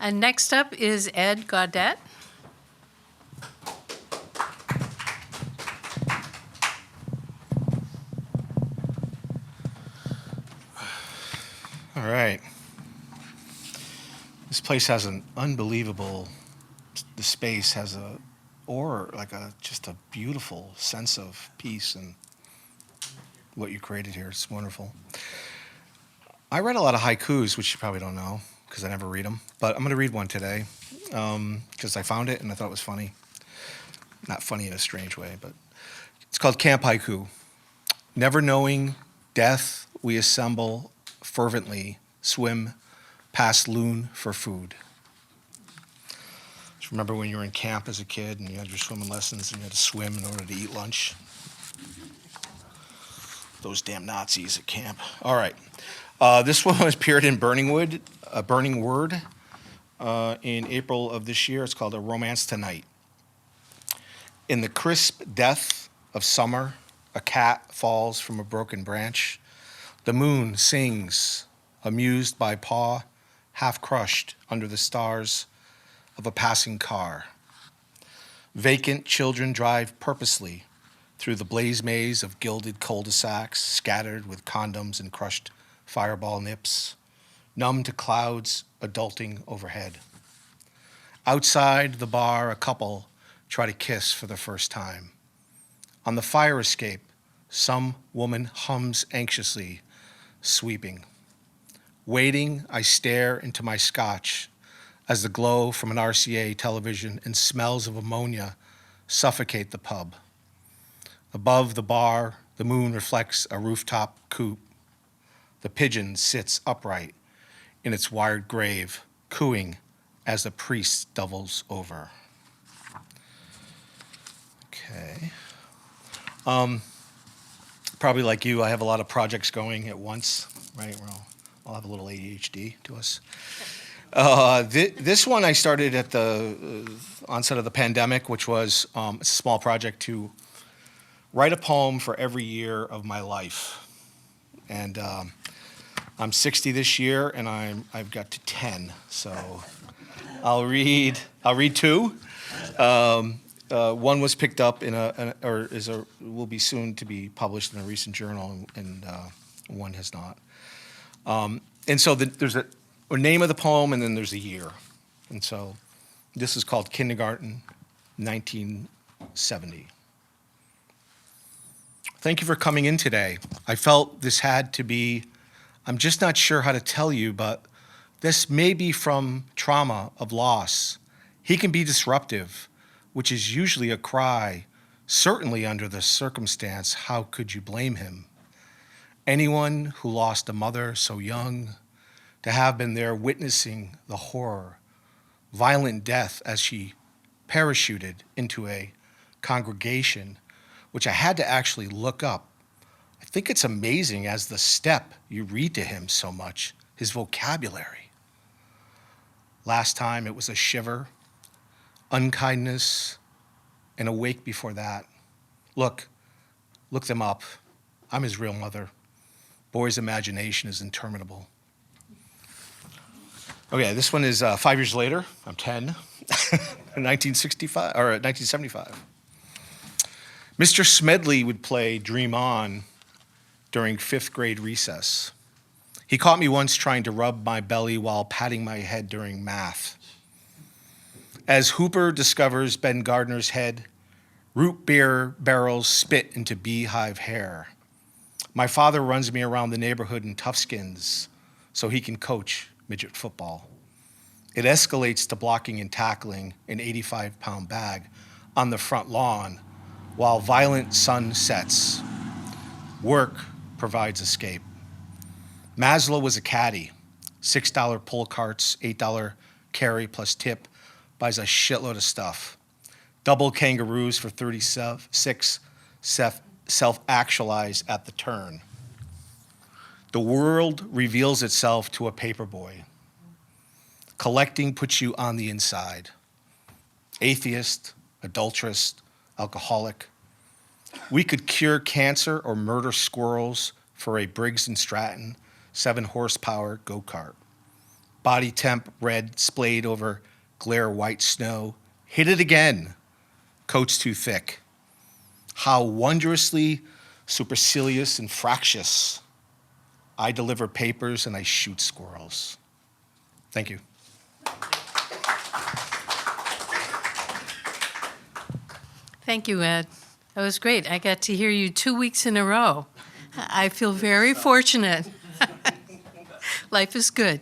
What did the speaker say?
And next up is Ed Gaudet. All right. This place has an unbelievable, the space has just a beautiful sense of peace and what you created here. It's wonderful. I read a lot of haikus, which you probably don't know because I never read them, but I'm going to read one today because I found it and I thought it was funny. Not funny in a strange way, but it's called Camp Haiku. Never knowing death, we assemble fervently, swim past loon for food. Just remember when you were in camp as a kid and you had your swimming lessons and you had to swim in order to eat lunch? Those damn Nazis at camp. All right. This one was appeared in Burning Word in April of this year. It's called A Romance Tonight. In the crisp death of summer, a cat falls from a broken branch. The moon sings, amused by paw, half crushed under the stars of a passing car. Vacant children drive purposely through the blaze maze of gilded cul-de-sacs, scattered with condoms and crushed fireball nips, numb to clouds adulting overhead. Outside the bar, a couple try to kiss for the first time. On the fire escape, some woman hums anxiously, sweeping. Waiting, I stare into my scotch as the glow from an RCA television and smells of ammonia suffocate the pub. Above the bar, the moon reflects a rooftop coop. The pigeon sits upright in its wired grave, cooing as the priest doubles over. Okay. Probably like you, I have a lot of projects going at once, right? I'll have a little ADHD to us. This one I started at the onset of the pandemic, which was a small project to write a poem for every year of my life. And I'm 60 this year, and I've got to 10. So I'll read two. One was picked up will be soon to be published in a recent journal, and one has not. And so there's a name of the poem, and then there's a year. And so this is called Kindergarten, 1970. Thank you for coming in today. I felt this had to be, I'm just not sure how to tell you, but this may be from trauma of loss. He can be disruptive, which is usually a cry, certainly under the circumstance, how could you blame him? Anyone who lost a mother so young, to have been there witnessing the horror, violent death as she parachuted into a congregation, which I had to actually look up. I think it's amazing as the step you read to him so much, his vocabulary. Last time it was a shiver, unkindness, and a wake before that. Look them up. I'm his real mother. Boy's imagination is interminable. Okay, this one is 5 years later. I'm 10, 1975. Mr. Smedley would play Dream On during 5th grade recess. He caught me once trying to rub my belly while patting my head during math. As Hooper discovers Ben Gardner's head, root beer barrels spit into beehive hair. My father runs me around the neighborhood in toughskins so he can coach midget football. It escalates to blocking and tackling an 85-pound bag on the front lawn while violent sun sets. Work provides escape. Maslow was a caddy. $6 pull carts, $8 carry plus tip, buys a shitload of stuff. Double kangaroos for 36, self-actualized at the turn. The world reveals itself to a paperboy. Collecting puts you on the inside. Atheist, adulteress, alcoholic. We could cure cancer or murder squirrels for a Briggs & Stratton 7-horsepower go-kart. Body temp red splayed over glare white snow. Hit it again. Coat's too thick. How wondrously supercilious and fractious. I deliver papers and I shoot squirrels. Thank you. Thank you, Ed. That was great. I got to hear you 2 weeks in a row. I feel very fortunate. Life is good.